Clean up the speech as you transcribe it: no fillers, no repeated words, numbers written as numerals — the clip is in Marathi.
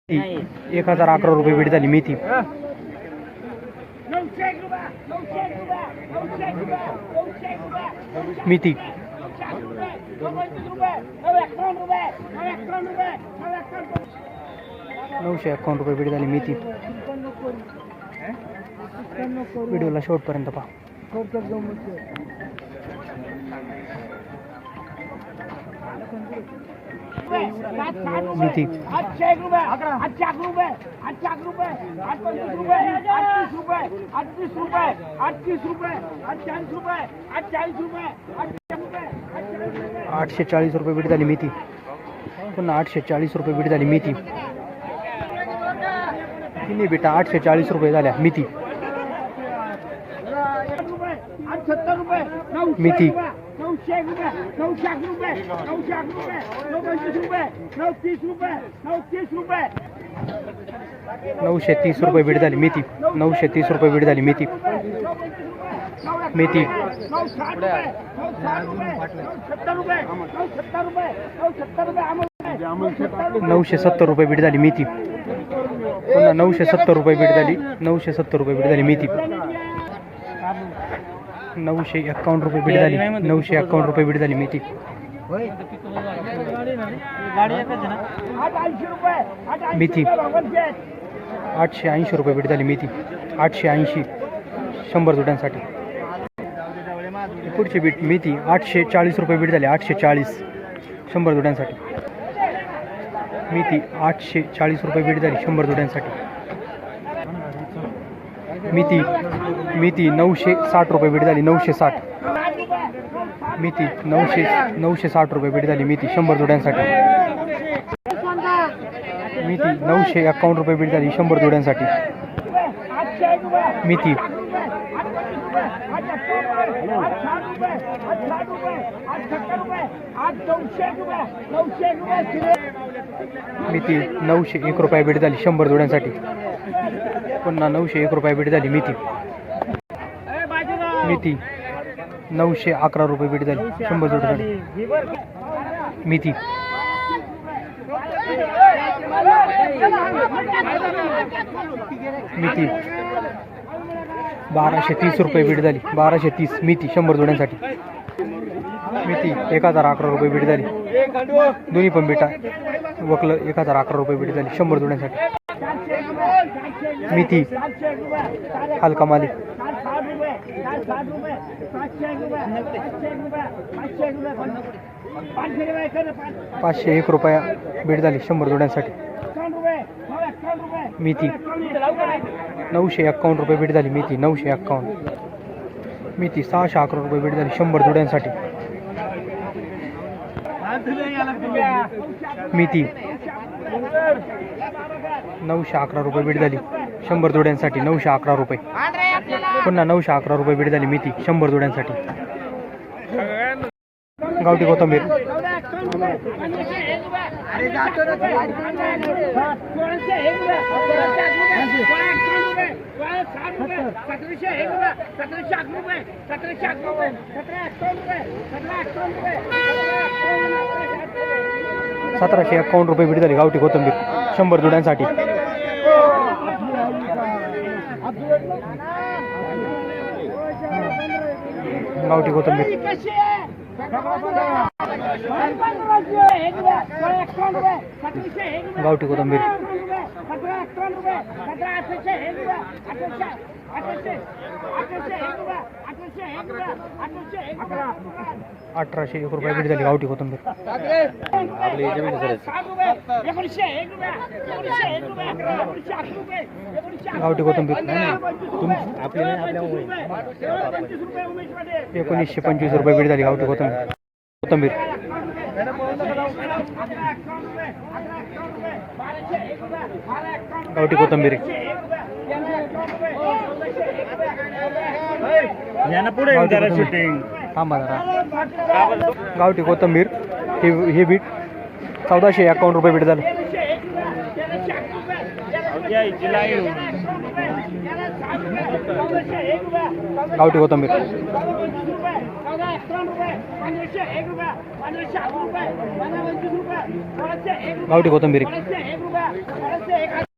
1011 रुपये बीट झाली मेथी. मेथी 951 रुपये बीट झाली मेथी. व्हिडिओला शेवटपर्यंत पहा. मेथी 840 रुपये बीट झाली मेथी. पुन्हा 840 रुपये बीट झाली मेथी. तिन्ही बेटा 840 रुपये झाल्या मेथी. मेथी 930 रुपये बीट झाली मेथी. 930 रुपये बीट झाली मेथी. मेथी 970 रुपये बीट झाली मेथी. पुन्हा 970 रुपये बीट झाली. 970 रुपये बीट झाली मेथी. 951 रुपये बीट झाली. 951 रुपये बीट झाली मेथी. मेथी 880 रुपये बीट झाली मेथी. 880 100 जोड्यांसाठी. पुढची बीट मेथी 840 रुपये बीट झाली. 840 100 जोड्यांसाठी. मेथी 840 रुपये बीट झाली 100 जोड्यांसाठी. मेथी 960 रुपये बीट झाली. 960 मेथी 960 रुपये बीट झाली मेथी 100 जोड्यांसाठी. मेथी 951 रुपये बीट झाली 100 जोड्यांसाठी. मेथी मेथी 901 रुपये बीट झाली 100 जोड्यांसाठी. पुन्हा 901 रुपये बीट झाली मेथी. मेथी 911 रुपये बीट झाली 100 जोड्यांसाठी. मेथी मेथी 1230 रुपये बीट झाली. 1230 मेथी 100 जोड्यांसाठी. मेथी 1011 रुपये बीट झाली. दोन्ही पण बीटा वकलं 1011 रुपये बीट झाली 100 जोड्यांसाठी. मेथी हलका माली 501 रुपया बीट झाली 100 जोड्यांसाठी. मेथी 951 रुपये बीट झाली मेथी. 951 मेथी 611 रुपये बीट झाली 100 जोड्यांसाठी. मेथी 911 रुपये बीट झाली 100 जोड्यांसाठी. 911 रुपये. पुन्हा 911 रुपये बीट झाली मेथी 100 जोड्यांसाठी. गावठी कोथिंबीर 1751 रुपये बीट झाली गावठी कोथिंबीर 100 जोड्यांसाठी. गावठी कोथिंबीर गावठी कोथिंबीर 1801 रुपये बीट झाली गावठी कोथिंबीर. गावठी कोथिंबीर 1925 रुपये बीट झाली गावठी कोथिंबीर. कोथिंबीर गावठी कोथिंबीर गावठी कोथिंबीर हे बीट 1451 रुपये बीट झालं. गावठी कोथिंबीर गावठी कोथिंबीर